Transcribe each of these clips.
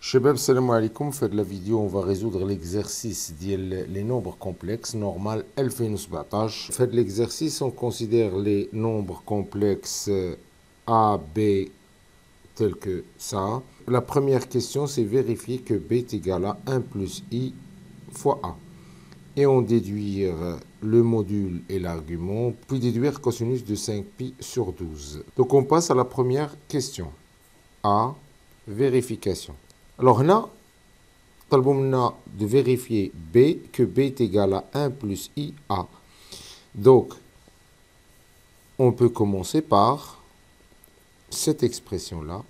Chebab, salam alaikum. Fait de la vidéo, on va résoudre l'exercice les nombres complexes, normal 2017. Fait de l'exercice, on considère les nombres complexes A, B, tels que ça. La première question, c'est vérifier que B est égal à 1 plus I fois A. Et on déduire le module et l'argument, puis déduire cosinus de 5pi sur 12. Donc on passe à la première question. A, vérification. Alors là, طلبوا de vérifier B, que B est égal à 1 plus IA. Donc, on peut commencer par cette expression-là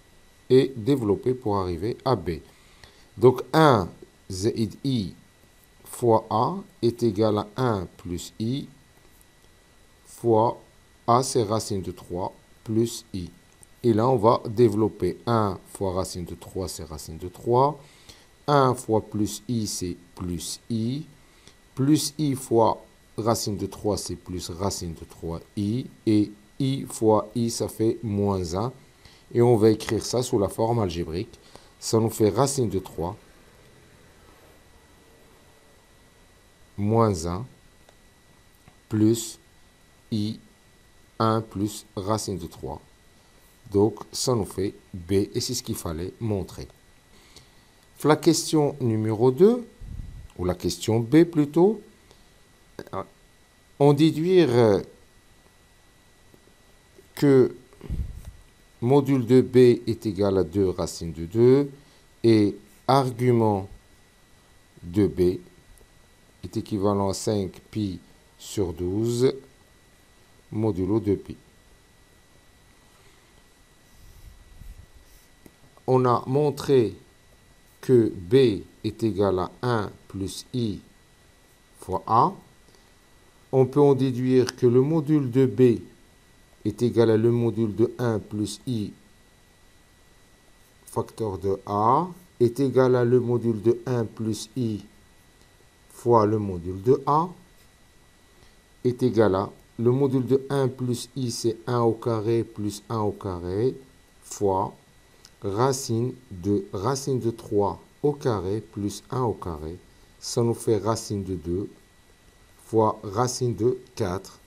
et développer pour arriver à B. Donc, 1 zaïd I fois A est égal à 1 plus I fois A, c'est racine de 3, plus I. Et là, on va développer 1 fois racine de 3, c'est racine de 3. 1 fois plus I, c'est plus I. Plus I fois racine de 3, c'est plus racine de 3I. Et I fois I, ça fait moins 1. Et on va écrire ça sous la forme algébrique. Ça nous fait racine de 3 moins 1 plus I 1 plus racine de 3. Donc, ça nous fait B. Et c'est ce qu'il fallait montrer. La question numéro 2, ou la question B plutôt, on déduire que module de B est égal à 2 racine de 2 et argument de B est équivalent à 5 pi sur 12 modulo de pi. On a montré que B est égal à 1 plus I fois A. On peut en déduire que le module de B est égal à le module de 1 plus I facteur de A est égal à le module de 1 plus I fois le module de A est égal à le module de 1 plus I, c'est 1 au carré plus 1 au carré fois racine de 3 au carré plus 1 au carré. Ça nous fait racine de 2 fois racine de 4.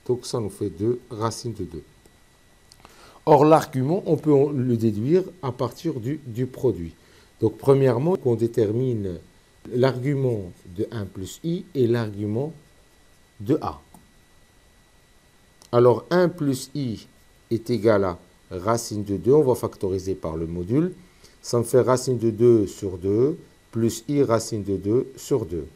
Donc ça nous fait 2 racine de 2. Or, l'argument, on peut le déduire à partir du produit. Donc, premièrement, on détermine l'argument de 1 plus I et l'argument de A. Alors, 1 plus I est égal à racine de 2. On va factoriser par le module. Ça me fait racine de 2 sur 2 plus I racine de 2 sur 2.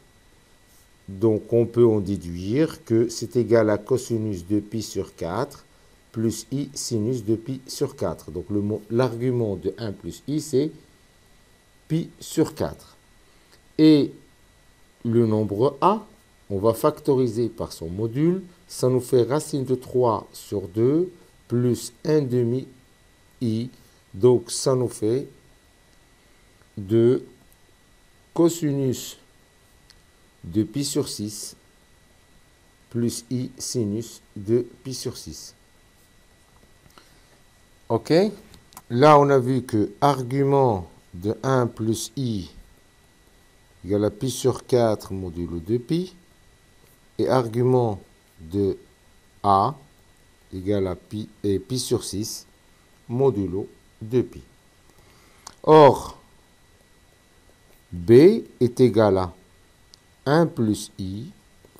Donc, on peut en déduire que c'est égal à cosinus de pi sur 4 plus I sinus de pi sur 4. Donc, l'argument de 1 plus I, c'est pi sur 4. Et le nombre A, on va factoriser par son module. Ça nous fait racine de 3 sur 2 plus 1 demi I. Donc, ça nous fait 2 cosinus de pi sur 6 plus I sinus de pi sur 6. OK? Là, on a vu que argument de 1 plus I égale à pi sur 4 modulo 2pi. Et argument de A égale à pi sur 6 modulo 2pi. Or, B est égal à 1 plus I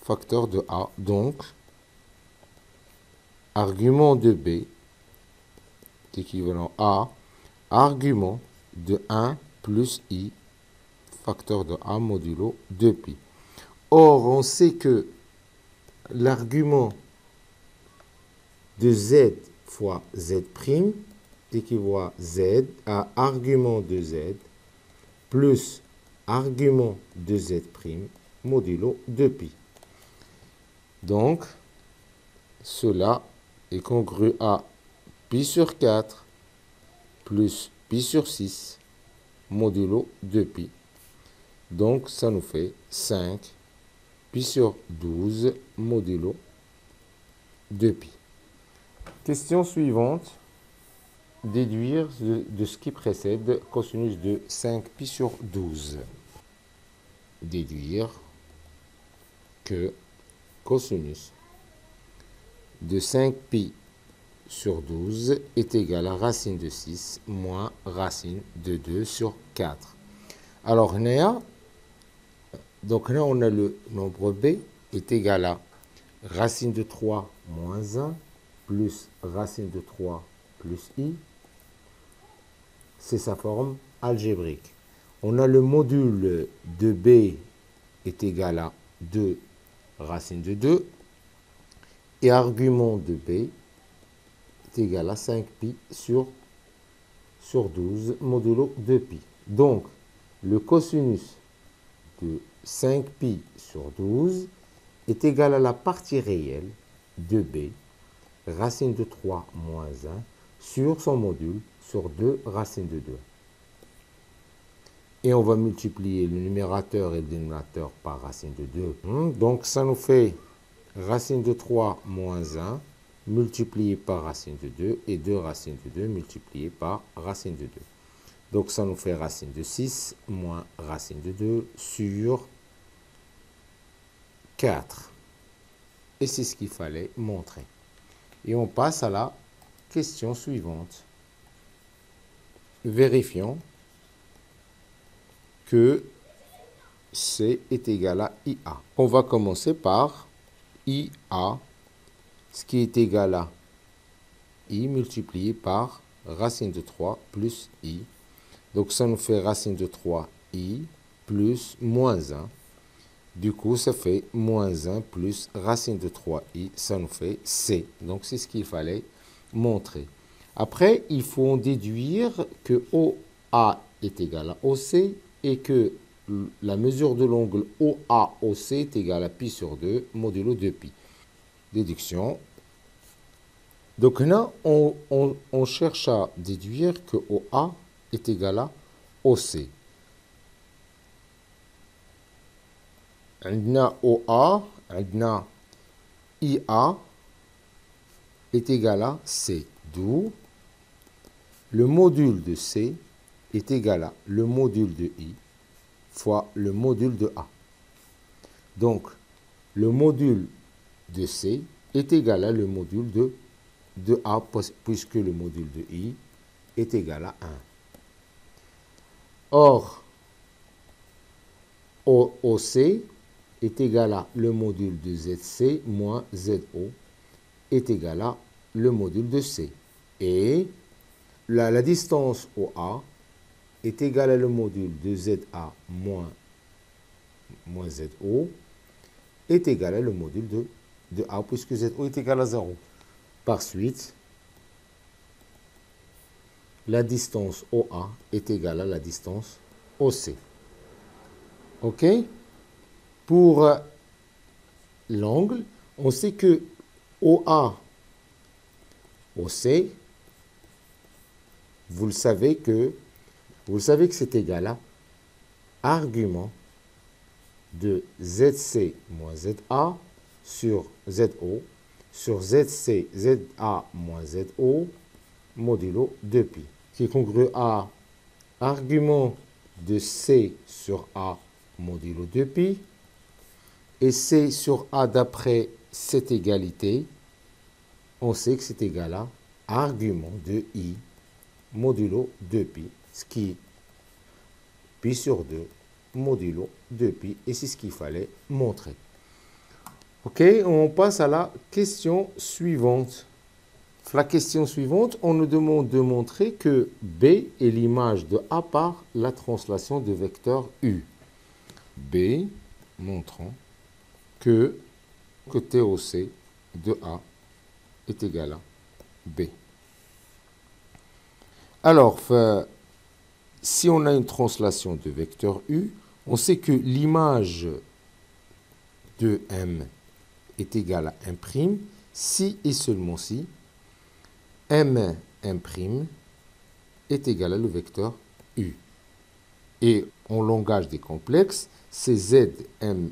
facteur de A. Donc, argument de B est équivalent à argument de 1 plus I facteur de A modulo 2pi. Or, on sait que l'argument de Z fois Z' équivaut à Z à argument de Z plus argument de Z' modulo 2pi. Donc, cela est congru à pi sur 4 plus pi sur 6 modulo 2pi. Donc, ça nous fait 5 pi sur 12 modulo 2pi. Question suivante. déduire de ce qui précède cosinus de 5pi sur 12. Déduire que cosinus de 5pi sur 12 est égal à racine de 6 moins racine de 2 sur 4. Alors, donc là, on a le nombre b est égal à racine de 3 moins 1 plus racine de 3 plus i. C'est sa forme algébrique. On a le module de b est égal à 2 racine de 2. Et argument de b est égal à 5pi sur 12 modulo 2pi. Donc, le cosinus de 5pi sur 12 est égal à la partie réelle de b, racine de 3 moins 1, sur son module, sur 2 racine de 2. Et on va multiplier le numérateur et le dénominateur par racine de 2. Donc, ça nous fait racine de 3 moins 1 multiplié par racine de 2 et 2 racines de 2 multiplié par racine de 2. Donc, ça nous fait racine de 6 moins racine de 2 sur 4. Et c'est ce qu'il fallait montrer. Et on passe à la question suivante. Vérifions que C est égal à IA. On va commencer par IA, ce qui est égal à I multiplié par racine de 3 plus I. Donc, ça nous fait racine de 3i plus moins 1. Du coup, ça fait moins 1 plus racine de 3i, ça nous fait C. Donc, c'est ce qu'il fallait montrer. Après, il faut en déduire que OA est égal à OC et que la mesure de l'angle OA-OC est égale à pi sur 2 modulo 2pi. Déduction. Donc là, on cherche à déduire que OA est égal à OC. عندنا OA, عندنا IA est égal à C. D'où le module de C est égal à le module de I fois le module de A. Donc, le module de C est égal à le module de A, puisque le module de I est égal à 1. Or, OC est égal à le module de ZC moins ZO est égal à le module de C. Et la distance OA est égale à le module de ZA moins ZO est égal à le module de A, puisque ZO est égal à 0. Par suite, la distance OA est égale à la distance OC. OK? Pour l'angle, on sait que OA, OC, vous savez que c'est égal à argument de ZC moins ZA sur ZO sur ZC, ZA moins ZO modulo 2pi, qui est congru à argument de C sur A modulo 2pi, et C sur A d'après cette égalité, on sait que c'est égal à argument de I modulo 2pi, ce qui est pi sur 2 modulo 2pi, et c'est ce qu'il fallait montrer. OK, on passe à la question suivante. La question suivante, on nous demande de montrer que B est l'image de A par la translation de vecteur U. B montrant que TOC de A est égal à B. Alors, si on a une translation de vecteur U, on sait que l'image de M est égale à 1', si et seulement si M' est égal à le vecteur U. Et en langage des complexes, c'est Z'M'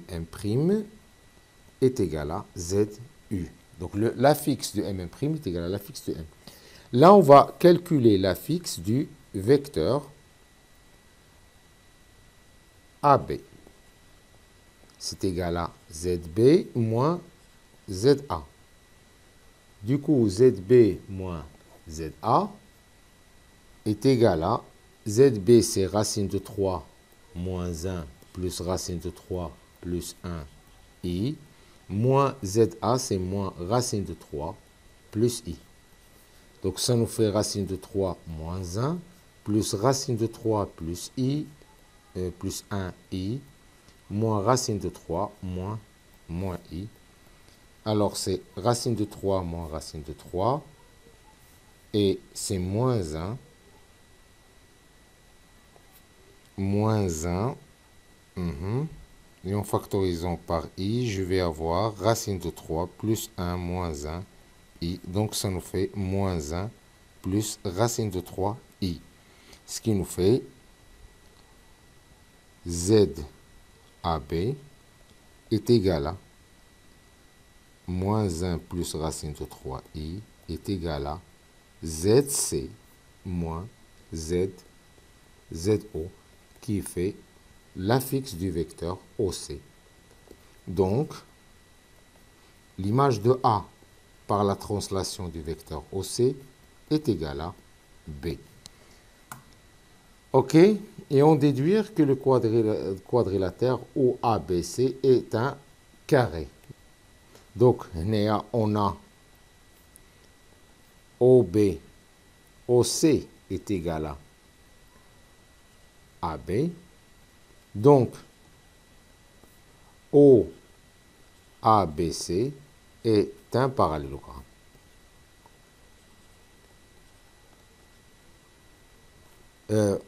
est égal à ZU. Donc l'affixe de M'' est égal à l'affixe de M. Là, on va calculer la fixe du vecteur AB. C'est égal à ZB moins ZA. Du coup, ZB moins ZA est égal à ZB, c'est racine de 3 moins 1 plus racine de 3 plus 1 I, moins ZA, c'est moins racine de 3 plus I. Donc, ça nous fait racine de 3 moins 1 plus racine de 3 plus I, plus 1I, moins racine de 3 moins I. Alors, c'est racine de 3 moins racine de 3. Et c'est moins 1. Moins 1. Et en factorisant par I, je vais avoir racine de 3 plus 1 moins 1 I. Donc, ça nous fait moins 1 plus racine de 3 I. Ce qui nous fait ZAB est égal à moins 1 plus racine de 3i est égal à ZC moins ZO, qui fait l'affixe du vecteur OC. Donc, l'image de A par la translation du vecteur OC est égale à B. OK? Et on déduit que le quadrilatère OABC est un carré. Donc, on a OB, OC est égal à AB. Donc, OABC est un parallélogramme.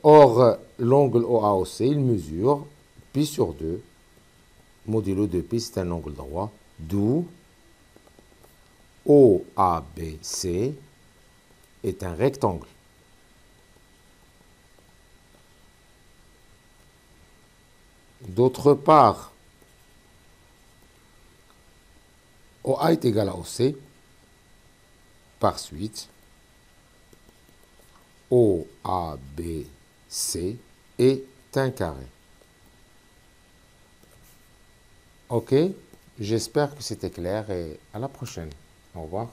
Or, l'angle OAOC, il mesure pi sur 2. Modulo de pi, c'est un angle droit. D'où OABC est un rectangle. D'autre part, OA est égal à OC. Par suite, OABC est un carré. OK? J'espère que c'était clair et à la prochaine. Au revoir.